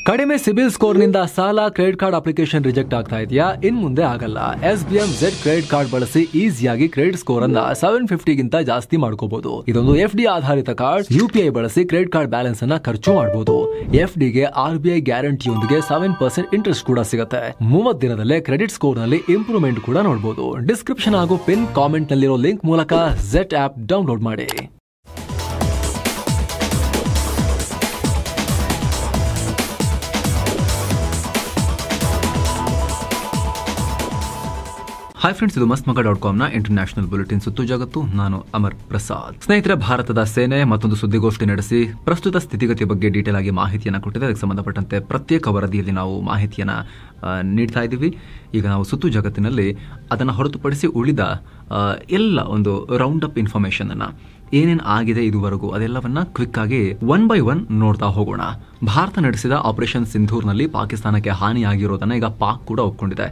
ಕಡಿಮೆ ಸಿಬಿಲ್ ಸ್ಕೋರ್ ನಿಂದ ಸಾಲ ಕ್ರೆಡಿಟ್ ಕಾರ್ಡ್ ಅಪ್ಲಿಕೇಶನ್ ರಿಜೆಕ್ಟ್ ಆಗ್ತಾ ಇದೆಯಾ? ಇನ್ ಮುಂದೆ ಆಗಲ್ಲ. SBM Z ಕ್ರೆಡಿಟ್ ಕಾರ್ಡ್ ಬಳಸಿ ಈಸಿಯಾಗಿ ಕ್ರೆಡಿಟ್ ಸ್ಕೋರ್ ಅನ್ನ 750 ಗಿಂತ ಜಾಸ್ತಿ ಮಾಡ್ಕೋಬಹುದು. ಇದೊಂದು FD ಆಧಾರಿತ ಕಾರ್ಡ್. UPI ಬಳಸಿ ಕ್ರೆಡಿಟ್ ಕಾರ್ಡ್ ಬ್ಯಾಲೆನ್ಸ್ ಅನ್ನ ಖರ್ಚು ಮಾಡಬಹುದು. FD ಗೆ RBI ಗ್ಯಾರಂಟಿಯೊಂದಿಗೆ 7% ಇಂಟ್ರೆಸ್ಟ್ ಕೂಡ ಸಿಗುತ್ತೆ. 30 ದಿನದಲ್ಲೇ ಕ್ರೆಡಿಟ್ ಸ್ಕೋರ್ ನಲ್ಲಿ ಇಂಪ್ರೂವ್ಮೆಂಟ್ ಕೂಡ ನೋಡಬಹುದು. ಡಿಸ್ಕ್ರಿಪ್ಷನ್ ಹಾಗೂ ಪಿನ್ ಕಾಮೆಂಟ್ ನಲ್ಲಿರೋ ಲಿಂಕ್ ಮೂಲಕ Z ಆಪ್ ಡೌನ್ಲೋಡ್ ಮಾಡಿ. ಹಾಯ್ ಫ್ರೆಂಡ್ಸ್, ಇದು mastmagga.com ನ ಇಂಟರ್ನ್ಯಾಷನಲ್ ಬುಲೆಟಿನ್ ಸುತ್ತು ಜಗತ್ತು. ನಾನು ಅಮರ್ ಪ್ರಸಾದ್. ಸ್ನೇಹಿತರೆ, ಭಾರತದ ಸೇನೆ ಮತ್ತೊಂದು ಸುದ್ದಿಗೋಷ್ಠಿ ನಡೆಸಿ ಪ್ರಸ್ತುತ ಸ್ಥಿತಿಗತಿ ಬಗ್ಗೆ ಡೀಟೇಲ್ ಆಗಿ ಮಾಹಿತಿಯನ್ನು ಕೊಟ್ಟಿದೆ. ಅದಕ್ಕೆ ಸಂಬಂಧಪಟ್ಟಂತೆ ಪ್ರತ್ಯೇಕ ವರದಿಯಲ್ಲಿ ನಾವು ಮಾಹಿತಿಯನ್ನು ನೀಡ್ತಾ ಇದ್ದೀವಿ. ಈಗ ನಾವು ಸುತ್ತು ಜಗತ್ತಿನಲ್ಲಿ ಅದನ್ನು ಹೊರತುಪಡಿಸಿ ಉಳಿದ ಎಲ್ಲ ಒಂದು ರೌಂಡ್ ಅಪ್ ಇನ್ಫಾರ್ಮೇಶನ್ ಅನ್ನ ಏನೇನು ಆಗಿದೆ ಇದುವರೆಗೂ ಅದೆಲ್ಲವನ್ನ ಕ್ವಿಕ್ ಆಗಿ ಒನ್ ಬೈ ಒನ್ ನೋಡ್ತಾ ಹೋಗೋಣ. ಭಾರತ ನಡೆಸಿದ ಆಪರೇಷನ್ ಸಿಂಧೂರ್ನಲ್ಲಿ ಪಾಕಿಸ್ತಾನಕ್ಕೆ ಹಾನಿಯಾಗಿರೋದನ್ನ ಈಗ ಪಾಕ್ ಕೂಡ ಒಪ್ಕೊಂಡಿದೆ.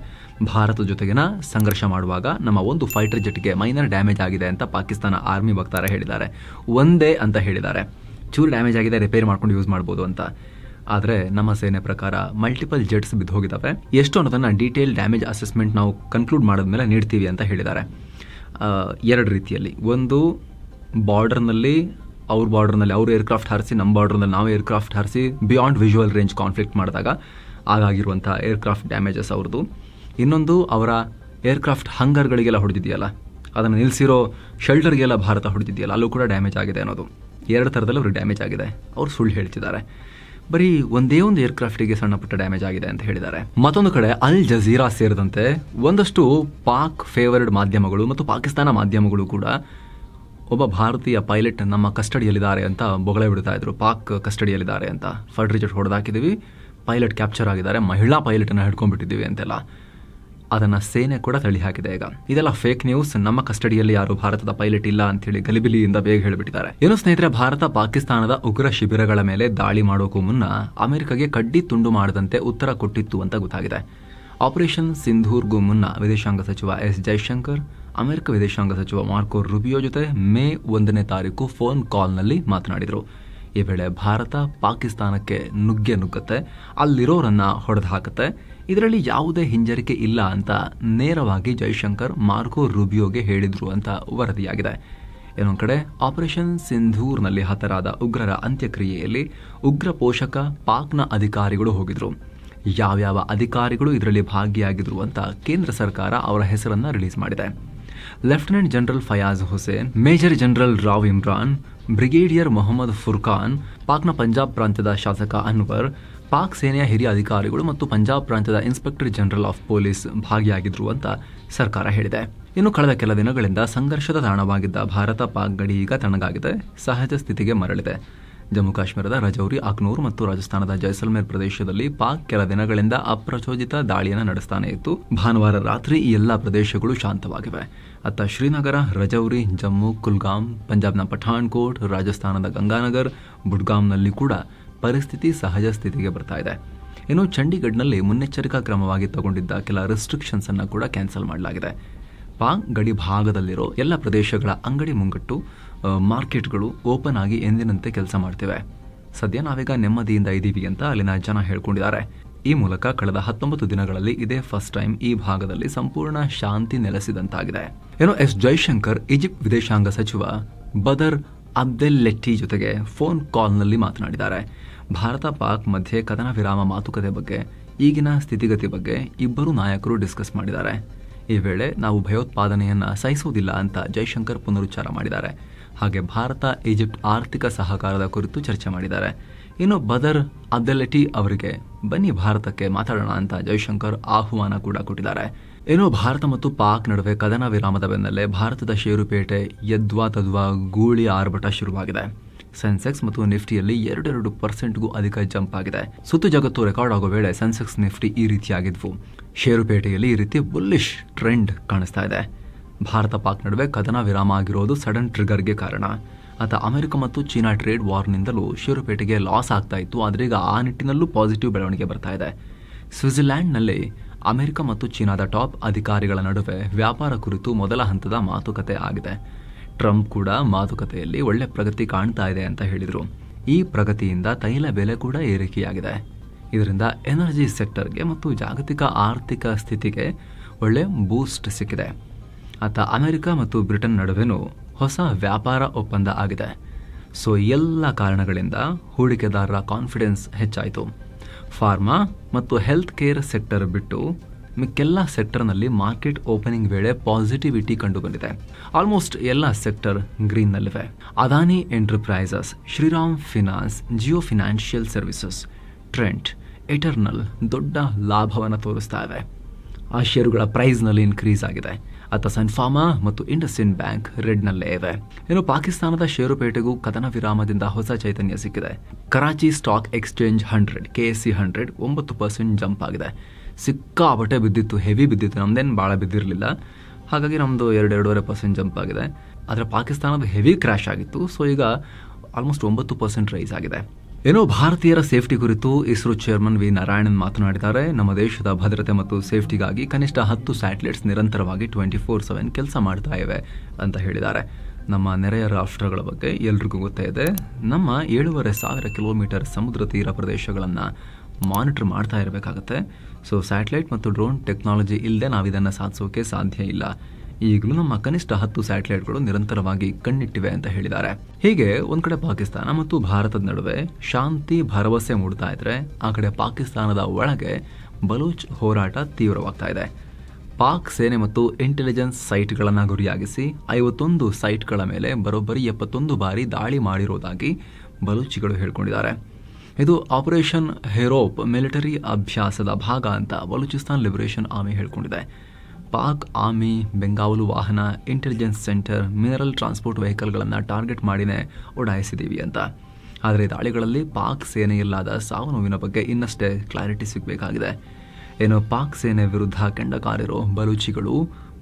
ಭಾರತ ಜೊತೆಗಿನ ಸಂಘರ್ಷ ಮಾಡುವಾಗ ನಮ್ಮ ಒಂದು ಫೈಟರ್ ಜೆಟ್ಗೆ ಮೈನರ್ ಡ್ಯಾಮೇಜ್ ಆಗಿದೆ ಅಂತ ಪಾಕಿಸ್ತಾನ ಆರ್ಮಿ ವಕ್ತಾರ ಹೇಳಿದ್ದಾರೆ. ಒಂದೇ ಅಂತ ಹೇಳಿದ್ದಾರೆ, ಚೂರು ಡ್ಯಾಮೇಜ್ ಆಗಿದೆ, ರಿಪೇರ್ ಮಾಡ್ಕೊಂಡು ಯೂಸ್ ಮಾಡ್ಬೋದು ಅಂತ. ಆದರೆ ನಮ್ಮ ಸೇನೆ ಪ್ರಕಾರ ಮಲ್ಟಿಪಲ್ ಜೆಟ್ಸ್ ಬಿದ್ದು ಹೋಗಿದ್ದಾವೆ. ಎಷ್ಟು ಅನ್ನೋದನ್ನ ಡೀಟೇಲ್ ಡ್ಯಾಮೇಜ್ ಅಸೆಸ್ಮೆಂಟ್ ನಾವು ಕನ್ಕ್ಲೂಡ್ ಮಾಡಿದ್ಮೇಲೆ ನೀಡ್ತೀವಿ ಅಂತ ಹೇಳಿದ್ದಾರೆ. ಎರಡು ರೀತಿಯಲ್ಲಿ, ಒಂದು ಬಾರ್ಡರ್ನಲ್ಲಿ ಅವ್ರ ಏರ್ಕ್ರಾಫ್ಟ್ ಹಾರಿಸಿ, ನಮ್ಮ ಬಾರ್ಡರ್ನಲ್ಲಿ ನಾವು ಏರ್ಕ್ರಾಫ್ಟ್ ಹಾರಿಸಿ ಬಿಯಾಂಡ್ ವಿಜುವಲ್ ರೇಂಜ್ ಕಾನ್ಫ್ಲಿಕ್ಟ್ ಮಾಡಿದಾಗ ಆಗಾಗಿರುವಂಥ ಏರ್ಕ್ರಾಫ್ಟ್ ಡ್ಯಾಮೇಜಸ್ ಅವ್ರದ್ದು. ಇನ್ನೊಂದು, ಅವರ ಏರ್ಕ್ರಾಫ್ಟ್ ಹಂಗರ್ಗಳಿಗೆಲ್ಲ ಹೊಡೆದಿದೆಯಲ್ಲ, ಅದನ್ನು ನಿಲ್ಲಿಸಿರೋ ಶೆಲ್ಟರ್ಗೆಲ್ಲ ಭಾರತ ಹೊಡೆದಿದೆಯಲ್ಲ, ಅಲ್ಲೂ ಕೂಡ ಡ್ಯಾಮೇಜ್ ಆಗಿದೆ ಅನ್ನೋದು. ಎರಡು ಥರದಲ್ಲಿ ಅವ್ರಿಗೆ ಡ್ಯಾಮೇಜ್ ಆಗಿದೆ. ಅವ್ರು ಸುಳ್ಳು ಹೇಳ್ತಿದ್ದಾರೆ. ಬರೀ ಒಂದೇ ಒಂದು ಏರ್ಕ್ರಾಫ್ಟಿಗೆ ಸಣ್ಣ ಪುಟ್ಟ ಡ್ಯಾಮೇಜ್ ಆಗಿದೆ ಅಂತ ಹೇಳಿದ್ದಾರೆ. ಮತ್ತೊಂದು ಕಡೆ ಅಲ್ ಜಜೀರಾ ಸೇರಿದಂತೆ ಒಂದಷ್ಟು ಪಾಕ್ ಫೇವರ್ಡ್ ಮಾಧ್ಯಮಗಳು ಮತ್ತು ಪಾಕಿಸ್ತಾನ ಮಾಧ್ಯಮಗಳು ಕೂಡ ಒಬ್ಬ ಭಾರತೀಯ ಪೈಲಟ್ ನಮ್ಮ ಕಸ್ಟಡಿಯಲ್ಲಿದ್ದಾರೆ ಅಂತ ಬೊಗಳೆ ಬಿಡ್ತಾ ಇದ್ರು. ಪಾಕ್ ಕಸ್ಟಡಿಯಲ್ಲಿದ್ದಾರೆ ಅಂತ, ಫೈಟರ್ ಜೆಟ್ ಹೊಡೆದಾಕಿದ್ದೀವಿ, ಪೈಲಟ್ ಕ್ಯಾಪ್ಚರ್ ಆಗಿದ್ದಾರೆ, ಮಹಿಳಾ ಪೈಲಟನ್ನು ಹಿಡ್ಕೊಂಡ್ಬಿಟ್ಟಿದ್ದೀವಿ ಅಂತೆಲ್ಲ. ಅದನ್ನು ಸೇನೆ ಕೂಡ ತಳ್ಳಿ ಹಾಕಿದೆ. ಈಗ ಇದೆಲ್ಲ ಫೇಕ್ ನ್ಯೂಸ್, ನಮ್ಮ ಕಸ್ಟಡಿಯಲ್ಲಿ ಯಾರು ಭಾರತದ ಪೈಲಟ್ ಇಲ್ಲ ಅಂತೇಳಿ ಗಲಿಬಿಲಿಯಿಂದ ಬೇಗ ಹೇಳಿಬಿಟ್ಟಿದ್ದಾರೆ. ಏನು ಸ್ನೇಹಿತರೆ, ಭಾರತ ಪಾಕಿಸ್ತಾನದ ಉಗ್ರ ಶಿಬಿರಗಳ ಮೇಲೆ ದಾಳಿ ಮಾಡೋಕ್ಕೂ ಮುನ್ನ ಅಮೆರಿಕಗೆ ಕಡ್ಡಿ ತುಂಡು ಮಾಡದಂತೆ ಉತ್ತರ ಕೊಟ್ಟಿತ್ತು ಅಂತ ಗೊತ್ತಾಗಿದೆ. ಆಪರೇಷನ್ ಸಿಂಧೂರ್ಗೂ ಮುನ್ನ ವಿದೇಶಾಂಗ ಸಚಿವ ಎಸ್ ಜೈಶಂಕರ್ ಅಮೆರಿಕ ವಿದೇಶಾಂಗ ಸಚಿವ ಮಾರ್ಕೋ ರುಬಿಯೋ ಜೊತೆ ಮೇ 1ನೇ ತಾರೀಕು ಫೋನ್ ಕಾಲ್ನಲ್ಲಿ ಮಾತನಾಡಿದರು. ಈ ವೇಳೆ ಭಾರತ ಪಾಕಿಸ್ತಾನಕ್ಕೆ ನುಗ್ಗುತ್ತೆ, ಅಲ್ಲಿರೋರನ್ನ ಹೊಡೆದು ಹಾಕುತ್ತೆ, ಇದರಲ್ಲಿ ಯಾವುದೇ ಹಿಂಜರಿಕೆ ಇಲ್ಲ ಅಂತ ನೇರವಾಗಿ ಜೈಶಂಕರ್ ಮಾರ್ಕೋ ರುಬಿಯೋಗೆ ಹೇಳಿದ್ರು ಅಂತ ವರದಿಯಾಗಿದೆ. ಇನ್ನೊಂದು ಕಡೆ ಆಪರೇಷನ್ ಸಿಂಧೂರ್ನಲ್ಲಿ ಹತರಾದ ಉಗ್ರರ ಅಂತ್ಯಕ್ರಿಯೆಯಲ್ಲಿ ಉಗ್ರ ಪೋಷಕ ಪಾಕ್ನ ಅಧಿಕಾರಿಗಳು ಹೋಗಿದ್ರು. ಯಾವ್ಯಾವ ಅಧಿಕಾರಿಗಳು ಇದರಲ್ಲಿ ಭಾಗಿಯಾಗಿದ್ರು ಅಂತ ಕೇಂದ್ರ ಸರ್ಕಾರ ಅವರ ಹೆಸರನ್ನ ರಿಲೀಸ್ ಮಾಡಿದೆ. Lieutenant general Fayaz Hussain, major general Rao Imran, brigadier Mohammad Furqan, ಪಾಕ್ನ ಪಂಜಾಬ್ ಪ್ರಾಂತ್ಯದ ಶಾಸಕ ಅನ್ವರ್, ಪಾಕ್ ಸೇನೆಯ ಹಿರಿಯ ಅಧಿಕಾರಿಗಳು ಮತ್ತು ಪಂಜಾಬ್ ಪ್ರಾಂತ್ಯದ ಇನ್ಸ್ಪೆಕ್ಟರ್ ಜನರಲ್ ಆಫ್ ಪೊಲೀಸ್ ಭಾಗಿಯಾಗಿದ್ರು ಅಂತ ಸರ್ಕಾರ ಹೇಳಿದೆ. ಇನ್ನು ಕಳೆದ ಕೆಲ ದಿನಗಳಿಂದ ಸಂಘರ್ಷದ ತಾಣವಾಗಿದ್ದ ಭಾರತ ಪಾಕ್ ಗಡಿ ಈಗ ತಣ್ಣಗಾಗಿದೆ, ಸಹಜ ಸ್ಥಿತಿಗೆ ಮರಳಿದೆ. ಜಮ್ಮು ಕಾಶ್ಮೀರದ ರಜೌರಿ, ಅಖ್ನೂರ್ ಮತ್ತು ರಾಜಸ್ಥಾನದ ಜೈಸಲ್ಮೇರ್ ಪ್ರದೇಶದಲ್ಲಿ ಪಾಕ್ ಕೆಲ ದಿನಗಳಿಂದ ಅಪ್ರಚೋದಿತ ದಾಳಿಯನ್ನು ನಡೆಸ್ತಾನೆ ಇತ್ತು. ಭಾನುವಾರ ರಾತ್ರಿ ಈ ಎಲ್ಲಾ ಪ್ರದೇಶಗಳು ಶಾಂತವಾಗಿವೆ. ಅತ್ತ ಶ್ರೀನಗರ, ರಜೌರಿ, ಜಮ್ಮು, ಕುಲ್ಗಾಮ್, ಪಂಜಾಬ್ನ ಪಠಾಣ್ಕೋಟ್, ರಾಜಸ್ಥಾನದ ಗಂಗಾನಗರ್, ಬುಡ್ಗಾಮ್ನಲ್ಲಿ ಕೂಡ ಪರಿಸ್ಥಿತಿ ಸಹಜ ಸ್ಥಿತಿಗೆ ಬರ್ತಾ ಇದೆ. ಇನ್ನು ಚಂಡೀಗಢ್ನಲ್ಲಿ ಮುನ್ನೆಚ್ಚರಿಕಾ ಕ್ರಮವಾಗಿ ತಗೊಂಡಿದ್ದ ಕೆಲ ರೆಸ್ಟ್ರಿಕ್ಷನ್ಸ್ ಅನ್ನು ಕೂಡ ಕ್ಯಾನ್ಸಲ್ ಮಾಡಲಾಗಿದೆ. ಪಾಕ್ ಗಡಿ ಭಾಗದಲ್ಲಿರೋ ಎಲ್ಲ ಪ್ರದೇಶಗಳ ಅಂಗಡಿ ಮುಂಗಟ್ಟು, ಮಾರ್ಕೆಟ್ಗಳು ಓಪನ್ ಆಗಿ ಎಂದಿನಂತೆ ಕೆಲಸ ಮಾಡ್ತಿವೆ. ಸದ್ಯ ನಾವೀಗ ನೆಮ್ಮದಿಯಿಂದ ಇದ್ದೀವಿ ಅಂತ ಅಲ್ಲಿನ ಜನ ಹೇಳ್ಕೊಂಡಿದ್ದಾರೆ. ಈ ಮೂಲಕ ಕಳೆದ 19 ದಿನಗಳಲ್ಲಿ ಇದೇ ಫಸ್ಟ್ ಟೈಮ್ ಈ ಭಾಗದಲ್ಲಿ ಸಂಪೂರ್ಣ ಶಾಂತಿ ನೆಲೆಸಿದಂತಾಗಿದೆ. ಏನೋ ಎಸ್ ಜೈಶಂಕರ್ ಈಜಿಪ್ಟ್ ವಿದೇಶಾಂಗ ಸಚಿವ ಬದರ್ ಅಬ್ದೆಲ್ಲೆಟ್ಟಿ ಜೊತೆಗೆ ಫೋನ್ ಕಾಲ್ನಲ್ಲಿ ಮಾತನಾಡಿದ್ದಾರೆ. ಭಾರತ ಪಾಕ್ ಮಧ್ಯೆ ಕದನ ವಿರಾಮ ಮಾತುಕತೆ ಬಗ್ಗೆ, ಈಗಿನ ಸ್ಥಿತಿಗತಿ ಬಗ್ಗೆ ಇಬ್ಬರು ನಾಯಕರು ಡಿಸ್ಕಸ್ ಮಾಡಿದ್ದಾರೆ. ಈ ವೇಳೆ ನಾವು ಭಯೋತ್ಪಾದನೆಯನ್ನ ಸಹಿಸುವುದಿಲ್ಲ ಅಂತ ಜೈಶಂಕರ್ ಪುನರುಚ್ಚಾರ ಮಾಡಿದ್ದಾರೆ. ಹಾಗೆ ಭಾರತ ಈಜಿಪ್ಟ್ ಆರ್ಥಿಕ ಸಹಕಾರದ ಕುರಿತು ಚರ್ಚೆ ಮಾಡಿದ್ದಾರೆ. ಇನ್ನು ಬದರ್ ಅಬ್ದೆಲ್ಲೆಟ್ಟಿ ಅವರಿಗೆ ಬನ್ನಿ ಭಾರತಕ್ಕೆ ಮಾತಾಡೋಣ ಅಂತ ಜೈಶಂಕರ್ ಆಹ್ವಾನ ಕೂಡ ಕೊಟ್ಟಿದ್ದಾರೆ. ಇನ್ನು ಭಾರತ ಮತ್ತು ಪಾಕ್ ನಡುವೆ ಕದನ ವಿರಾಮದ ಬೆನ್ನಲ್ಲೇ ಭಾರತದ ಷೇರುಪೇಟೆ ಯದ್ವಾ ತದ್ವಾ ಗೂಳಿ ಆರ್ಭಟ ಶುರುವಾಗಿದೆ. ಸೆನ್ಸೆಕ್ಸ್ ಮತ್ತು ನಿಫ್ಟಿಯಲ್ಲಿ 2% ಅಧಿಕ ಜಂಪ್ ಆಗಿದೆ. ಸುತ್ತು ಜಗತ್ತು ರೆಕಾರ್ಡ್ ಆಗೋ ವೇಳೆ ಸೆನ್ಸೆಕ್ಸ್, ನಿಫ್ಟಿ ಈ ರೀತಿಯಾಗಿದ್ವು. ಷೇರುಪೇಟೆಯಲ್ಲಿ ಈ ರೀತಿ ಬುಲ್ಲಿಶ್ ಟ್ರೆಂಡ್ ಕಾಣಿಸ್ತಾ ಇದೆ. ಭಾರತ ಪಾಕ್ ನಡುವೆ ಕದನ ವಿರಾಮ ಆಗಿರೋದು ಸಡನ್ ಟ್ರಿಗರ್ಗೆ ಕಾರಣ. ಆತ ಅಮೆರಿಕ ಮತ್ತು ಚೀನಾ ಟ್ರೇಡ್ ವಾರ್ನಿಂದಲೂ ಷೇರುಪೇಟೆಗೆ ಲಾಸ್ ಆಗ್ತಾ ಇತ್ತು. ಆದರೆ ಈಗ ಆ ನಿಟ್ಟಿನಲ್ಲೂ ಪಾಸಿಟಿವ್ ಬೆಳವಣಿಗೆ ಬರ್ತಾ ಇದೆ. ಸ್ವಿಟ್ಜರ್ಲ್ಯಾಂಡ್ನಲ್ಲಿ ಅಮೆರಿಕ ಮತ್ತು ಚೀನಾದ ಟಾಪ್ ಅಧಿಕಾರಿಗಳ ನಡುವೆ ವ್ಯಾಪಾರ ಕುರಿತು ಮೊದಲ ಹಂತದ ಮಾತುಕತೆ ಆಗಿದೆ. ಟ್ರಂಪ್ ಕೂಡ ಮಾತುಕತೆಯಲ್ಲಿ ಒಳ್ಳೆ ಪ್ರಗತಿ ಕಾಣ್ತಾ ಇದೆ ಅಂತ ಹೇಳಿದರು. ಈ ಪ್ರಗತಿಯಿಂದ ತೈಲ ಬೆಲೆ ಕೂಡ ಏರಿಕೆಯಾಗಿದೆ. ಇದರಿಂದ ಎನರ್ಜಿ ಸೆಕ್ಟರ್ಗೆ ಮತ್ತು ಜಾಗತಿಕ ಆರ್ಥಿಕ ಸ್ಥಿತಿಗೆ ಒಳ್ಳೆ ಬೂಸ್ಟ್ ಸಿಕ್ಕಿದೆ. ಅಮೆರಿಕ ಮತ್ತು ಬ್ರಿಟನ್ ನಡುವೆನೂ ಹೊಸ ವ್ಯಾಪಾರ ಒಪ್ಪಂದ ಆಗಿದೆ. ಸೊ ಎಲ್ಲ ಕಾರಣಗಳಿಂದ ಹೂಡಿಕೆದಾರರ ಕಾನ್ಫಿಡೆನ್ಸ್ ಹೆಚ್ಚಾಯಿತು. ಫಾರ್ಮಾ ಮತ್ತು ಹೆಲ್ತ್ ಕೇರ್ ಸೆಕ್ಟರ್ ಬಿಟ್ಟು ಮಿಕ್ಕೆಲ್ಲ ಸೆಕ್ಟರ್ನಲ್ಲಿ ಮಾರ್ಕೆಟ್ ಓಪನಿಂಗ್ ವೇಳೆ ಪಾಸಿಟಿವಿಟಿ ಕಂಡುಬಂದಿದೆ. ಆಲ್ಮೋಸ್ಟ್ ಎಲ್ಲ ಸೆಕ್ಟರ್ ಗ್ರೀನ್ನಲ್ಲಿವೆ. Adani enterprises, Shriram finance, Jio financial services, Trent, Eternal ದೊಡ್ಡ ಲಾಭವನ್ನು ತೋರಿಸ್ತಾ ಇವೆ. ಆ ಷೇರುಗಳ ಪ್ರೈಸ್ನಲ್ಲಿ ಇನ್ಕ್ರೀಸ್ ಆಗಿದೆ. ಸನ್ಫಾರ್ಮಾ ಮತ್ತು ಇಂಡಸ್ಇಂಡ್ ಬ್ಯಾಂಕ್ ರೆಡ್ನಲ್ಲೇ ಇವೆ. ಇನ್ನು ಪಾಕಿಸ್ತಾನದ ಷೇರುಪೇಟೆಗೂ ಕದನ ವಿರಾಮದಿಂದ ಹೊಸ ಚೈತನ್ಯ ಸಿಕ್ಕಿದೆ. Karachi stock exchange 100 KSE 100 9% jump ಆಗಿದೆ. ಸಿಕ್ಕಾಪಟ್ಟೆ ಬಿದ್ದಿತ್ತು, ಹೆವಿ ಬಿದ್ದಿತ್ತು, ನಮ್ದೇನು ಭಾಳ ಬಿದ್ದಿರಲಿಲ್ಲ. ಹಾಗಾಗಿ ನಮ್ಮದು 2-2.5% ಜಂಪ್ ಆಗಿದೆ. ಆದರೆ ಪಾಕಿಸ್ತಾನದ ಹೆವಿ ಕ್ರ್ಯಾಶ್ ಆಗಿತ್ತು. ಸೊ ಈಗ ಆಲ್ಮೋಸ್ಟ್ 9% ರೈಸ್ ಆಗಿದೆ. ಏನೋ ಭಾರತೀಯರ ಸೇಫ್ಟಿ ಕುರಿತು ಇಸ್ರೋ ಚೇರ್ಮನ್ ವಿ ನಾರಾಯಣನ್ ಮಾತನಾಡಿದ್ದಾರೆ. ನಮ್ಮ ದೇಶದ ಭದ್ರತೆ ಮತ್ತು ಸೇಫ್ಟಿಗಾಗಿ ಕನಿಷ್ಠ 10 ಸ್ಯಾಟಲೈಟ್ಸ್ ನಿರಂತರವಾಗಿ 24/7 ಕೆಲಸ ಮಾಡ್ತಾ ಇವೆ ಅಂತ ಹೇಳಿದ್ದಾರೆ. ನಮ್ಮ ನೆರೆಯ ರಾಷ್ಟ್ರಗಳ ಬಗ್ಗೆ ಎಲ್ರಿಗೂ ಗೊತ್ತೇ ಇದೆ. ನಮ್ಮ 7,500 ಕಿಲೋಮೀಟರ್ ಸಮುದ್ರ ತೀರ ಪ್ರದೇಶಗಳನ್ನು ಮಾನಿಟರ್ ಮಾಡ್ತಾ ಇರಬೇಕಾಗುತ್ತೆ. ಸೊ ಸ್ಯಾಟಲೈಟ್ ಮತ್ತು ಡ್ರೋನ್ ಟೆಕ್ನಾಲಜಿ ಇಲ್ಲದೆ ನಾವು ಇದನ್ನು ಸಾಧಿಸೋಕೆ ಸಾಧ್ಯ ಇಲ್ಲ. ಈಗಲೂ ನಮ್ಮ ಕನಿಷ್ಠ 10 ಸ್ಯಾಟಲೈಟ್ಗಳು ನಿರಂತರವಾಗಿ ಕಣ್ಣಿಟ್ಟಿವೆ ಅಂತ ಹೇಳಿದ್ದಾರೆ. ಹೀಗೆ ಒಂದ್ ಕಡೆ ಪಾಕಿಸ್ತಾನ ಮತ್ತು ಭಾರತದ ನಡುವೆ ಶಾಂತಿ ಭರವಸೆ ಮೂಡ್ತಾ ಇದ್ರೆ, ಆ ಕಡೆ ಪಾಕಿಸ್ತಾನದ ಒಳಗೆ ಬಲೂಚ್ ಹೋರಾಟ ತೀವ್ರವಾಗ್ತಾ ಇದೆ. ಪಾಕ್ ಸೇನೆ ಮತ್ತು ಇಂಟೆಲಿಜೆನ್ಸ್ ಸೈಟ್ಗಳನ್ನು ಗುರಿಯಾಗಿಸಿ 51 ಸೈಟ್ಗಳ ಮೇಲೆ ಬರೋಬ್ಬರಿ 71 ಬಾರಿ ದಾಳಿ ಮಾಡಿರೋದಾಗಿ ಬಲೂಚಿಗಳು ಹೇಳ್ಕೊಂಡಿದ್ದಾರೆ. ಇದು ಆಪರೇಷನ್ ಹೆರೋಪ್ ಮಿಲಿಟರಿ ಅಭ್ಯಾಸದ ಭಾಗ ಅಂತ ಬಲೂಚಿಸ್ತಾನ್ ಲಿಬರೇಷನ್ ಆರ್ಮಿ ಹೇಳ್ಕೊಂಡಿದೆ. ಪಾಕ್ ಆರ್ಮಿ ಬೆಂಗಾವಲು ವಾಹನ, ಇಂಟೆಲಿಜೆನ್ಸ್ ಸೆಂಟರ್, ಮಿನರಲ್ ಟ್ರಾನ್ಸ್ಪೋರ್ಟ್ ವೆಹಿಕಲ್ಗಳನ್ನು ಟಾರ್ಗೆಟ್ ಮಾಡಿನೇ ಓಡಾಯಿಸಿದ್ದೀವಿ ಅಂತ. ಆದರೆ ದಾಳಿಗಳಲ್ಲಿ ಪಾಕ್ ಸೇನೆಯಲ್ಲಾದ ಸಾವು ನೋವಿನ ಬಗ್ಗೆ ಇನ್ನಷ್ಟೇ ಕ್ಲಾರಿಟಿ ಸಿಗಬೇಕಾಗಿದೆ. ಏನು ಪಾಕ್ ಸೇನೆ ವಿರುದ್ಧ ಕೆಂಡಕಾರಿರೋ ಬಲೂಚಿಗಳು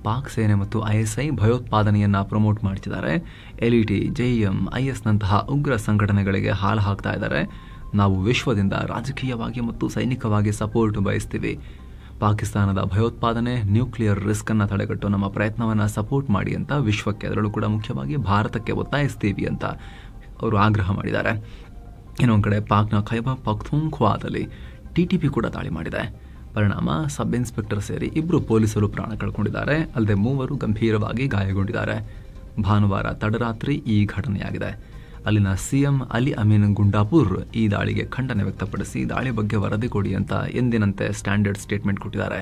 ಪಾಕ್ ಸೇನೆ ಮತ್ತು ISI ಭಯೋತ್ಪಾದನೆಯನ್ನ ಪ್ರಮೋಟ್ ಮಾಡ್ತಿದ್ದಾರೆ. LET, JM, IS ನಂತಹ ಉಗ್ರ ಸಂಘಟನೆಗಳಿಗೆ ಹಾಲು ಹಾಕ್ತಾ ಇದ್ದಾರೆ. ನಾವು ವಿಶ್ವದಿಂದ ರಾಜಕೀಯವಾಗಿ ಮತ್ತು ಸೈನಿಕವಾಗಿ ಸಪೋರ್ಟ್ ಬಯಸ್ತೀವಿ. ಪಾಕಿಸ್ತಾನದ ಭಯೋತ್ಪಾದನೆ, ನ್ಯೂಕ್ಲಿಯರ್ ರಿಸ್ಕ್ ಅನ್ನು ತಡೆಗಟ್ಟೋ ನಮ್ಮ ಪ್ರಯತ್ನವನ್ನು ಸಪೋರ್ಟ್ ಮಾಡಿ ಅಂತ ವಿಶ್ವಕ್ಕೆ, ಅದರಲ್ಲೂ ಕೂಡ ಮುಖ್ಯವಾಗಿ ಭಾರತಕ್ಕೆ ಒತ್ತಾಯಿಸ್ತೀವಿ ಅಂತ ಅವರು ಆಗ್ರಹ ಮಾಡಿದ್ದಾರೆ. ಇನ್ನೊಂದು ಕಡೆ ಪಾಕ್ನ ಖೈಬರ್ ಪಖ್ತೂನ್ಖ್ವಾದಲ್ಲಿ TTP ಕೂಡ ದಾಳಿ ಮಾಡಿದೆ. ಪರಿಣಾಮ ಸಬ್ ಇನ್ಸ್ಪೆಕ್ಟರ್ ಸೇರಿ 2 ಪೊಲೀಸರು ಪ್ರಾಣ ಕಳ್ಕೊಂಡಿದ್ದಾರೆ. ಅಲ್ಲದೆ 3 ಗಂಭೀರವಾಗಿ ಗಾಯಗೊಂಡಿದ್ದಾರೆ. ಭಾನುವಾರ ತಡರಾತ್ರಿ ಈ ಘಟನೆಯಾಗಿದೆ. ಅಲ್ಲಿನ CM ಅಲಿ ಅಮೀನ್ ಗುಂಡಾಪುರ್ ಈ ದಾಳಿಗೆ ಖಂಡನೆ ವ್ಯಕ್ತಪಡಿಸಿ ದಾಳಿ ಬಗ್ಗೆ ವರದಿ ಕೊಡಿ ಅಂತ ಎಂದಿನಂತೆ ಸ್ಟ್ಯಾಂಡರ್ಡ್ ಸ್ಟೇಟ್ಮೆಂಟ್ ಕೊಟ್ಟಿದ್ದಾರೆ.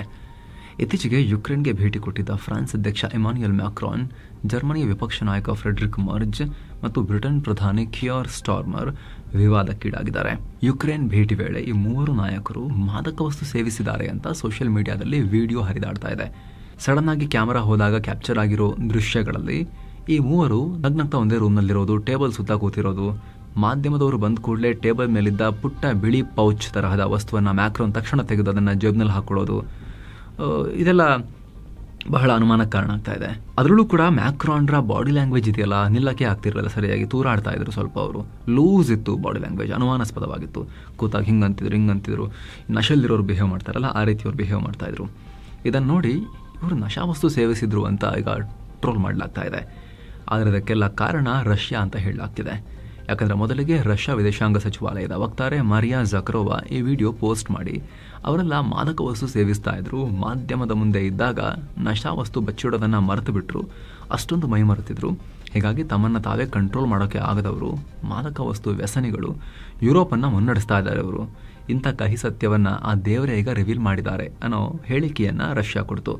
ಇತ್ತೀಚೆಗೆ ಯುಕ್ರೇನ್ಗೆ ಭೇಟಿ ಕೊಟ್ಟಿದ್ದ ಫ್ರಾನ್ಸ್ ಅಧ್ಯಕ್ಷ ಇಮಾನ್ಯುಯಲ್ ಮ್ಯಾಕ್ರಾನ್, ಜರ್ಮನಿ ವಿಪಕ್ಷ ನಾಯಕ ಫ್ರೆಡರಿಕ್ ಮರ್ಜ್ ಮತ್ತು ಬ್ರಿಟನ್ ಪ್ರಧಾನಿ ಕಿಯರ್ ಸ್ಟಾರ್ಮರ್ ವಿವಾದಕ್ಕೀಡಾಗಿದ್ದಾರೆ. ಯುಕ್ರೇನ್ ಭೇಟಿ ವೇಳೆ ಈ 3 ನಾಯಕರು ಮಾದಕ ವಸ್ತು ಸೇವಿಸಿದ್ದಾರೆ ಅಂತ ಸೋಷಿಯಲ್ ಮೀಡಿಯಾದಲ್ಲಿ ವಿಡಿಯೋ ಹರಿದಾಡ್ತಾ ಇದೆ. ಸಡನ್ ಆಗಿ ಕ್ಯಾಮೆರಾ ಹೋದಾಗ ಕ್ಯಾಪ್ಚರ್ ಆಗಿರೋ ದೃಶ್ಯಗಳಲ್ಲಿ ಈ 3 ನಗ್ನಗ್ತಾ ಒಂದೇ ರೂಮ್ನಲ್ಲಿರೋದು, ಟೇಬಲ್ ಸುತ್ತ ಕೂತಿರೋದು, ಮಾಧ್ಯಮದವರು ಬಂದ ಕೂಡಲೇ ಟೇಬಲ್ ಮೇಲಿದ್ದ ಪುಟ್ಟ ಬಿಳಿ ಪೌಚ್ ತರಹದ ವಸ್ತುವನ್ನು ಮ್ಯಾಕ್ರಾನ್ ತಕ್ಷಣ ತೆಗೆದು ಅದನ್ನು ಜೇಬ್ನಲ್ಲಿ ಹಾಕೊಳ್ಳೋದು, ಇದೆಲ್ಲ ಬಹಳ ಅನುಮಾನಕ್ಕೆ ಕಾರಣ ಆಗ್ತಾ ಇದೆ. ಅದರಲ್ಲೂ ಕೂಡ ಮ್ಯಾಕ್ರಾನ್ರ ಬಾಡಿ ಲ್ಯಾಂಗ್ವೇಜ್ ಇದೆಯಲ್ಲ, ನಿಲ್ಲಕ್ಕೆ ಆಗ್ತಿರಲಿಲ್ಲ ಸರಿಯಾಗಿ, ತೂರಾಡ್ತಾ ಇದ್ರು. ಸ್ವಲ್ಪ ಅವರು ಲೂಸ್ ಇತ್ತು ಬಾಡಿ ಲ್ಯಾಂಗ್ವೇಜ್, ಅನುಮಾನಾಸ್ಪದವಾಗಿತ್ತು. ಕೂತಾಗ ಹಿಂಗಂತಿದ್ರು, ನಶೆಲ್ದಿರೋರು ಬಿಹೇವ್ ಮಾಡ್ತಾರಲ್ಲ ಆ ರೀತಿ ಅವ್ರು ಬಿಹೇವ್ ಮಾಡ್ತಾ ಇದ್ರು. ಇದನ್ನು ನೋಡಿ ಇವರು ನಶಾವಸ್ತು ಸೇವಿಸಿದ್ರು ಅಂತ ಈಗ ಟ್ರೋಲ್ ಮಾಡಲಾಗ್ತಾ ಇದೆ. ಆದರೆ ಅದಕ್ಕೆಲ್ಲ ಕಾರಣ ರಷ್ಯಾ ಅಂತ ಹೇಳಲಾಗ್ತಿದೆ. ಯಾಕಂದರೆ ಮೊದಲಿಗೆ ರಷ್ಯಾ ವಿದೇಶಾಂಗ ಸಚಿವಾಲಯದ ವಕ್ತಾರೆ ಮಾರಿಯಾ ಜಕ್ರೋವಾ ಈ ವಿಡಿಯೋ ಪೋಸ್ಟ್ ಮಾಡಿ ಅವರೆಲ್ಲ ಮಾದಕ ವಸ್ತು ಸೇವಿಸ್ತಾ ಇದ್ರು, ಮಾಧ್ಯಮದ ಮುಂದೆ ಇದ್ದಾಗ ನಶಾವಸ್ತು ಬಚ್ಚಿಡೋದನ್ನು ಮರೆತು ಬಿಟ್ಟರು, ಅಷ್ಟೊಂದು ಮೈ ಮರೆತಿದ್ರು. ಹೀಗಾಗಿ ತಮ್ಮನ್ನು ತಾವೇ ಕಂಟ್ರೋಲ್ ಮಾಡೋಕ್ಕೆ ಆಗದವರು, ಮಾದಕ ವಸ್ತು ವ್ಯಸನಿಗಳು ಯುರೋಪನ್ನು ಮುನ್ನಡೆಸ್ತಾ ಇದ್ದಾರೆ ಅವರು. ಇಂಥ ಕಹಿ ಸತ್ಯವನ್ನು ಆ ದೇವರೇ ಈಗ ರಿವೀಲ್ ಮಾಡಿದ್ದಾರೆ ಅನ್ನೋ ಹೇಳಿಕೆಯನ್ನು ರಷ್ಯಾ ಕೊಡ್ತು.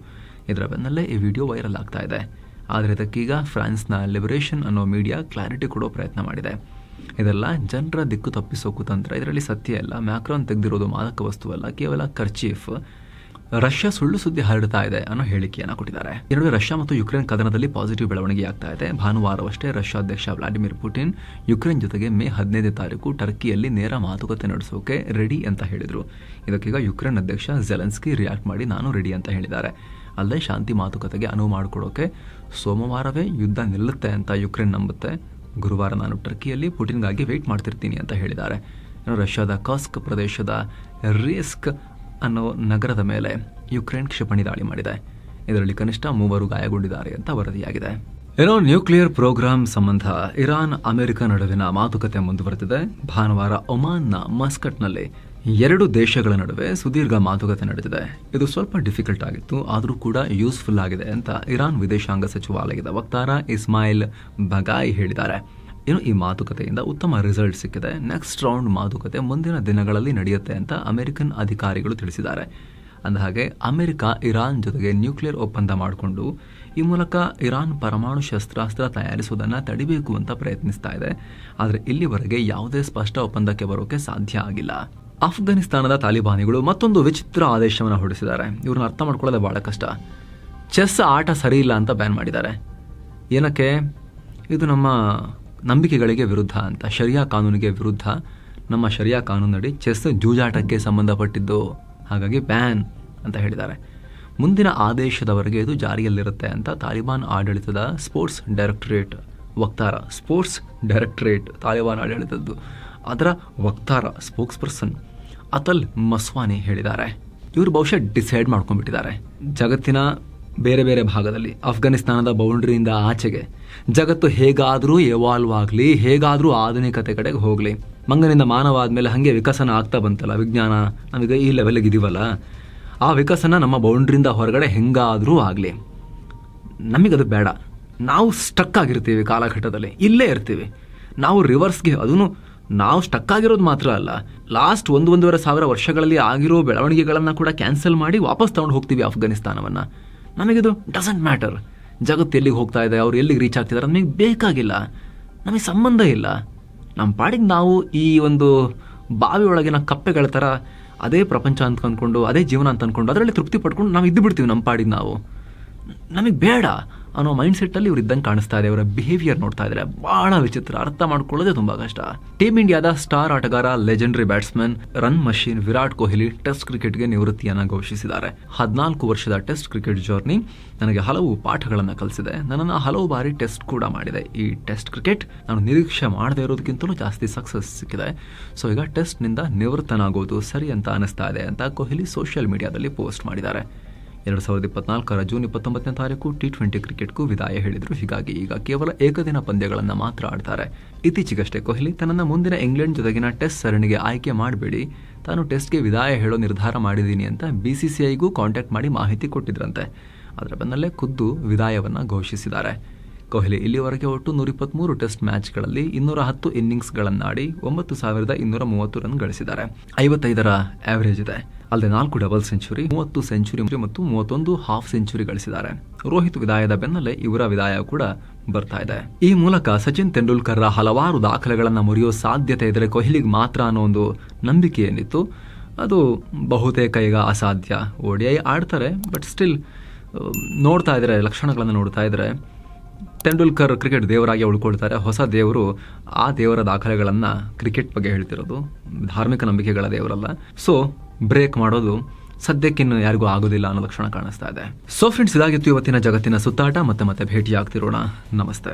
ಇದರ ಬೆನ್ನಲ್ಲೇ ಈ ವಿಡಿಯೋ ವೈರಲ್ ಆಗ್ತಾ ಇದೆ. ಆದರೆ ಇದಕ್ಕೀಗ ಫ್ರಾನ್ಸ್ನ ಲಿಬರೇಷನ್ ಅನ್ನೋ ಮೀಡಿಯಾ ಕ್ಲಾರಿಟಿ ಕೊಡೋ ಪ್ರಯತ್ನ ಮಾಡಿದೆ. ಇದೆಲ್ಲ ಜನರ ದಿಕ್ಕು ತಪ್ಪಿಸೋ ಕುತಂತ್ರ, ಇದರಲ್ಲಿ ಸತ್ಯ ಇಲ್ಲ. ಮ್ಯಾಕ್ರಾನ್ ತೆಗೆದಿರೋದು ಮಾದಕ ವಸ್ತುವಲ್ಲ, ಕೇವಲ ಕರ್ಚೀಫ್. ರಷ್ಯಾ ಸುಳ್ಳು ಸುದ್ದಿ ಹರಡ್ತಾ ಇದೆ ಅನ್ನೋ ಹೇಳಿಕೆಯನ್ನು ಕೊಟ್ಟಿದ್ದಾರೆ. ಎರಡು ರಷ್ಯಾ ಮತ್ತು ಯುಕ್ರೇನ್ ಕದನದಲ್ಲಿ ಪಾಸಿಟಿವ್ ಬೆಳವಣಿಗೆ ಆಗ್ತಾ ಇದೆ. ಭಾನುವಾರವಷ್ಟೇ ರಷ್ಯಾ ಅಧ್ಯಕ್ಷ ವ್ಲಾಡಿಮಿರ್ ಪುಟಿನ್ ಯುಕ್ರೇನ್ ಜೊತೆಗೆ ಮೇ 15ನೇ ತಾರೀಕು ಟರ್ಕಿಯಲ್ಲಿ ನೇರ ಮಾತುಕತೆ ನಡೆಸೋಕೆ ರೆಡಿ ಅಂತ ಹೇಳಿದ್ರು. ಇದಕ್ಕೀಗ ಯುಕ್ರೇನ್ ಅಧ್ಯಕ್ಷ ಜೆಲೆನ್ಸ್ಕಿ ರಿಯಾಕ್ಟ್ ಮಾಡಿ ನಾನು ರೆಡಿ ಅಂತ ಹೇಳಿದ್ದಾರೆ. ಅಲ್ಲದೆ ಶಾಂತಿ ಮಾತುಕತೆಗೆ ಅನುವು ಮಾಡಿಕೊಡೋಕೆ ಸೋಮವಾರವೇ ಯುದ್ಧ ನಿಲ್ಲುತ್ತೆ ಅಂತ ಯುಕ್ರೇನ್ ನಂಬುತ್ತೆ. ಗುರುವಾರ ನಾನು ಟರ್ಕಿಯಲ್ಲಿ ಪುಟಿನ್ಗಾಗಿ ವೇಟ್ ಮಾಡ್ತಿರ್ತೀನಿ ಅಂತ ಹೇಳಿದ್ದಾರೆ. ರಷ್ಯಾದ ಕಸ್ಕ್ ಪ್ರದೇಶದ ರಿಸ್ಕ್ ಅನ್ನೋ ನಗರದ ಮೇಲೆ ಯುಕ್ರೇನ್ ಕ್ಷಿಪಣಿ ದಾಳಿ ಮಾಡಿದೆ. ಇದರಲ್ಲಿ ಕನಿಷ್ಠ 3 ಗಾಯಗೊಂಡಿದ್ದಾರೆ ಅಂತ ವರದಿಯಾಗಿದೆ. ನ್ಯೂಕ್ಲಿಯರ್ ಪ್ರೋಗ್ರಾಂ ಸಂಬಂಧ ಇರಾನ್ ಅಮೆರಿಕ ನಡುವಿನ ಮಾತುಕತೆ ಮುಂದುವರೆದಿದೆ. ಭಾನುವಾರ ಒಮಾನ್ನ ಮಸ್ಕಟ್ನಲ್ಲಿ ಎರಡು ದೇಶಗಳ ನಡುವೆ ಸುದೀರ್ಘ ಮಾತುಕತೆ ನಡೆದಿದೆ. ಇದು ಸ್ವಲ್ಪ ಡಿಫಿಕಲ್ಟ್ ಆಗಿತ್ತು, ಆದರೂ ಕೂಡ ಯೂಸ್ಫುಲ್ ಆಗಿದೆ ಅಂತ ಇರಾನ್ ವಿದೇಶಾಂಗ ಸಚಿವಾಲಯದ ವಕ್ತಾರ ಇಸ್ಮಾಯಿಲ್ ಬಗಾಯಿ ಹೇಳಿದ್ದಾರೆ. ಇನ್ನು ಈ ಮಾತುಕತೆಯಿಂದ ಉತ್ತಮ ರಿಸಲ್ಟ್ ಸಿಕ್ಕಿದೆ. ನೆಕ್ಸ್ಟ್ ರೌಂಡ್ ಮಾತುಕತೆ ಮುಂದಿನ ದಿನಗಳಲ್ಲಿ ನಡೆಯುತ್ತೆ ಅಂತ ಅಮೆರಿಕನ್ ಅಧಿಕಾರಿಗಳು ತಿಳಿಸಿದ್ದಾರೆ. ಅಂದಹಾಗೆ ಅಮೆರಿಕ ಇರಾನ್ ಜೊತೆಗೆ ನ್ಯೂಕ್ಲಿಯರ್ ಒಪ್ಪಂದ ಮಾಡಿಕೊಂಡು ಈ ಮೂಲಕ ಇರಾನ್ ಪರಮಾಣು ಶಸ್ತ್ರಾಸ್ತ್ರ ತಯಾರಿಸುವುದನ್ನು ತಡಿಬೇಕು ಅಂತ ಪ್ರಯತ್ನಿಸ್ತಾ ಇದೆ. ಆದರೆ ಇಲ್ಲಿವರೆಗೆ ಯಾವುದೇ ಸ್ಪಷ್ಟ ಒಪ್ಪಂದಕ್ಕೆ ಬರೋಕೆ ಸಾಧ್ಯ ಆಗಿಲ್ಲ. ಅಫ್ಘಾನಿಸ್ತಾನದ ತಾಲಿಬಾನಿಗಳು ಮತ್ತೊಂದು ವಿಚಿತ್ರ ಆದೇಶವನ್ನು ಹೊರಡಿಸಿದ್ದಾರೆ. ಇವ್ರನ್ನ ಅರ್ಥ ಮಾಡ್ಕೊಳ್ಳೋದೇ ಬಹಳ ಕಷ್ಟ. ಚೆಸ್ ಆಟ ಸರಿ ಇಲ್ಲ ಅಂತ ಬ್ಯಾನ್ ಮಾಡಿದ್ದಾರೆ. ಏನಕ್ಕೆ? ಇದು ನಮ್ಮ ನಂಬಿಕೆಗಳಿಗೆ ವಿರುದ್ಧ ಅಂತ, ಶರಿಯಾ ಕಾನೂನಿಗೆ ವಿರುದ್ಧ. ನಮ್ಮ ಶರಿಯಾ ಕಾನೂನಡಿ ಚೆಸ್ ಜೂಜಾಟಕ್ಕೆ ಸಂಬಂಧಪಟ್ಟಿದ್ದು, ಹಾಗಾಗಿ ಬ್ಯಾನ್ ಅಂತ ಹೇಳಿದ್ದಾರೆ. ಮುಂದಿನ ಆದೇಶದವರೆಗೆ ಇದು ಜಾರಿಯಲ್ಲಿರುತ್ತೆ ಅಂತ ತಾಲಿಬಾನ್ ಆಡಳಿತದ ಸ್ಪೋರ್ಟ್ಸ್ ಡೈರೆಕ್ಟರೇಟ್ ವಕ್ತಾರ, ಸ್ಪೋರ್ಟ್ಸ್ ಡೈರೆಕ್ಟರೇಟ್ ತಾಲಿಬಾನ್ ಆಡಳಿತದ್ದು ಅದರ ವಕ್ತಾರ, ಸ್ಪೋಕ್ಸ್ ಪರ್ಸನ್ ಅತಲ್ ಮಸ್ವಾನಿ ಹೇಳಿದ್ದಾರೆ. ಇವರು ಬಹುಶಃ ಡಿಸೈಡ್ ಮಾಡ್ಕೊಂಡ್ಬಿಟ್ಟಿದ್ದಾರೆ. ಜಗತ್ತಿನ ಬೇರೆ ಬೇರೆ ಭಾಗದಲ್ಲಿ ಅಫ್ಘಾನಿಸ್ತಾನದ ಬೌಂಡ್ರಿಯಿಂದ ಆಚೆಗೆ ಜಗತ್ತು ಹೇಗಾದರೂ ಎವಾಲ್ವ್ ಆಗಲಿ, ಹೇಗಾದರೂ ಆಧುನಿಕತೆ ಕಡೆಗೆ ಹೋಗಲಿ. ಮಂಗನಿಂದ ಮಾನವ ಆದಮೇಲೆ ಹಾಗೆ ವಿಕಸನ ಆಗ್ತಾ ಬಂತಲ್ಲ ವಿಜ್ಞಾನ, ನಮಗೆ ಈ ಲೆವೆಲ್ಗೆ ಇದೀವಲ್ಲ, ಆ ವಿಕಸನ ನಮ್ಮ ಬೌಂಡ್ರಿಯಿಂದ ಹೊರಗಡೆ ಹೆಂಗಾದರೂ ಆಗಲಿ, ನಮಗದು ಬೇಡ. ನಾವು ಸ್ಟಕ್ ಆಗಿರ್ತೀವಿ, ಕಾಲಘಟ್ಟದಲ್ಲಿ ಇಲ್ಲೇ ಇರ್ತೀವಿ. ನಾವು ರಿವರ್ಸ್ಗೆ, ಅದನ್ನು ನಾವು ಸ್ಟಕ್ ಆಗಿರೋದು ಮಾತ್ರ ಅಲ್ಲ, ಲಾಸ್ಟ್ 1-1.5 ವರ್ಷಗಳಲ್ಲಿ ಆಗಿರೋ ಬೆಳವಣಿಗೆಗಳನ್ನು ಕೂಡ ಕ್ಯಾನ್ಸಲ್ ಮಾಡಿ ವಾಪಸ್ ತಗೊಂಡು ಹೋಗ್ತೀವಿ ಅಫ್ಘಾನಿಸ್ತಾನವನ್ನು. ನಮಗಿದು ಡಸಂಟ್ ಮ್ಯಾಟರ್. ಜಗತ್ತು ಎಲ್ಲಿಗೆ ಹೋಗ್ತಾ ಇದೆ, ಅವ್ರು ಎಲ್ಲಿಗೆ ರೀಚ್ ಆಗ್ತಿದ್ದಾರೆ, ನಮಗೆ ಬೇಕಾಗಿಲ್ಲ, ನಮಗೆ ಸಂಬಂಧ ಇಲ್ಲ. ನಮ್ಮ ಪಾಡಿಗೆ ನಾವು ಈ ಒಂದು ಬಾವಿ ಒಳಗಿನ ಕಪ್ಪೆಗಳ ಥರ ಅದೇ ಪ್ರಪಂಚ ಅಂತ ಅಂದ್ಕೊಂಡು, ಅದೇ ಜೀವನ ಅಂತ ಅಂದ್ಕೊಂಡು ಅದರಲ್ಲಿ ತೃಪ್ತಿ ಪಡ್ಕೊಂಡು ನಾವು ಇದ್ದು ಬಿಡ್ತೀವಿ ನಮ್ಮ ಪಾಡಿಗೆ ನಾವು. ನಮಗೆ ಬೇಡ ಅನ್ನೋ ಮೈಂಡ್ ಸೆಟ್ಟಲ್ಲಿ ಇವ್ರು ಇದ್ದಂಗೆ ಕಾಣಿಸ್ತಾ ಇದೆ. ಅವರ ಬಿಹೇವಿಯರ್ ನೋಡ್ತಾ ಇದ್ದಾರೆ, ಬಹಳ ವಿಚಿತ್ರ, ಅರ್ಥ ಮಾಡ್ಕೊಳ್ಳೋದೇ ತುಂಬ ಕಷ್ಟ. ಟೀಮ್ ಇಂಡಿಯಾದ ಸ್ಟಾರ್ ಆಟಗಾರ, legendary batsman, run machine Virat Kohli test ಕ್ರಿಕೆಟ್ಗೆ ನಿವೃತ್ತಿಯನ್ನು ಘೋಷಿಸಿದ್ದಾರೆ. 14 ವರ್ಷದ ಟೆಸ್ಟ್ ಕ್ರಿಕೆಟ್ ಜರ್ನಿ ನನಗೆ ಹಲವು ಪಾಠಗಳನ್ನು ಕಲಿಸಿದೆ. ನನ್ನನ್ನು ಹಲವು ಬಾರಿ ಟೆಸ್ಟ್ ಕೂಡ ಮಾಡಿದೆ. ಈ ಟೆಸ್ಟ್ ಕ್ರಿಕೆಟ್ ನಾನು ನಿರೀಕ್ಷೆ ಮಾಡದೇ ಇರೋದಕ್ಕಿಂತಲೂ ಜಾಸ್ತಿ ಸಕ್ಸಸ್ ಸಿಕ್ಕಿದೆ. ಸೊ ಈಗ ಟೆಸ್ಟ್ನಿಂದ ನಿವೃತ್ತನಾಗೋದು ಸರಿ ಅಂತ ಅನಿಸ್ತಾ ಇದೆ ಅಂತ ಕೊಹ್ಲಿ ಸೋಷಿಯಲ್ ಮೀಡಿಯಾದಲ್ಲಿ ಪೋಸ್ಟ್ ಮಾಡಿದ್ದಾರೆ. 2024 ಜೂನ್ 29ನೇ ತಾರೀಕು T20 ಕ್ರಿಕೆಟ್ಗೂ ವಿದಾಯ ಹೇಳಿದರು. ಹೀಗಾಗಿ ಈಗ ಕೇವಲ ಏಕದಿನ ಪಂದ್ಯಗಳನ್ನು ಮಾತ್ರ ಆಡ್ತಾರೆ. ಇತ್ತೀಚೆಗಷ್ಟೇ ಕೊಹ್ಲಿ ತನ್ನನ್ನು ಮುಂದಿನ ಇಂಗ್ಲೆಂಡ್ ಜೊತೆಗಿನ ಟೆಸ್ಟ್ ಸರಣಿಗೆ ಆಯ್ಕೆ ಮಾಡಬೇಡಿ, ತಾನು ಟೆಸ್ಟ್ಗೆ ವಿದಾಯ ಹೇಳೋ ನಿರ್ಧಾರ ಮಾಡಿದ್ದೀನಿ ಅಂತ BCCIಗೂ ಕಾಂಟ್ಯಾಕ್ಟ್ ಮಾಡಿ ಮಾಹಿತಿ ಕೊಟ್ಟಿದ್ರಂತೆ. ಅದರ ಬೆನ್ನಲ್ಲೇ ಖುದ್ದು ವಿದಾಯವನ್ನು ಘೋಷಿಸಿದ್ದಾರೆ. ಕೊಹ್ಲಿ ಇಲ್ಲಿವರೆಗೆ ಒಟ್ಟು 123 ಟೆಸ್ಟ್ ಮ್ಯಾಚ್ಗಳಲ್ಲಿ 210 ಇನ್ನಿಂಗ್ಸ್ಗಳನ್ನಾಡಿ 9,230 ರನ್ ಗಳಿಸಿದ್ದಾರೆ. 55ರ ಆವರೇಜ್ ಇದೆ. ಅಲ್ಲದೆ 4 ಡಬಲ್ ಸೆಂಚುರಿ, 30 ಸೆಂಚುರಿ ಮತ್ತು 31 ಹಾಫ್ ಸೆಂಚುರಿ ಗಳಿಸಿದ್ದಾರೆ. ರೋಹಿತ್ ವಿದಾಯದ ಬೆನ್ನಲ್ಲೇ ಇವರ ವಿದಾಯ ಕೂಡ ಬರ್ತಾ ಇದೆ. ಈ ಮೂಲಕ ಸಚಿನ್ ತೆಂಡೂಲ್ಕರ್ರ ಹಲವಾರು ದಾಖಲೆಗಳನ್ನು ಮುರಿಯೋ ಸಾಧ್ಯತೆ ಇದ್ದರೆ ಕೊಹ್ಲಿಗೆ ಮಾತ್ರ ಅನ್ನೋ ಒಂದು ನಂಬಿಕೆ ಏನಿತ್ತು, ಅದು ಬಹುತೇಕ ಈಗ ಅಸಾಧ್ಯ. ODI ಆಡ್ತಾರೆ, ಬಟ್ ಸ್ಟಿಲ್ ನೋಡ್ತಾ ಇದ್ರೆ, ಲಕ್ಷಣಗಳನ್ನು ನೋಡ್ತಾ ಇದ್ರೆ ತೆಂಡೂಲ್ಕರ್ ಕ್ರಿಕೆಟ್ ದೇವರಾಗಿ ಉಳ್ಕೊಳ್ತಾರೆ. ಹೊಸ ದೇವರು, ಆ ದೇವರ ದಾಖಲೆಗಳನ್ನು ಕ್ರಿಕೆಟ್ ಬಗ್ಗೆ ಹೇಳ್ತಿರೋದು, ಧಾರ್ಮಿಕ ನಂಬಿಕೆಗಳ ದೇವರಲ್ಲ. ಸೊ ಬ್ರೇಕ್ ಮಾಡೋದು ಸದ್ಯಕ್ಕಿನ್ನು ಯಾರಿಗೂ ಆಗೋದಿಲ್ಲ ಅನ್ನೋ ಲಕ್ಷಣ ಕಾಣಿಸ್ತಾ ಇದೆ. ಸೊ ಫ್ರೆಂಡ್ಸ್, ಇದಾಗಿತ್ತು ಇವತ್ತಿನ ಜಗತ್ತಿನ ಸುತ್ತಾಟ. ಮತ್ತೆ ಭೇಟಿ ಆಗ್ತಿರೋಣ. ನಮಸ್ತೆ.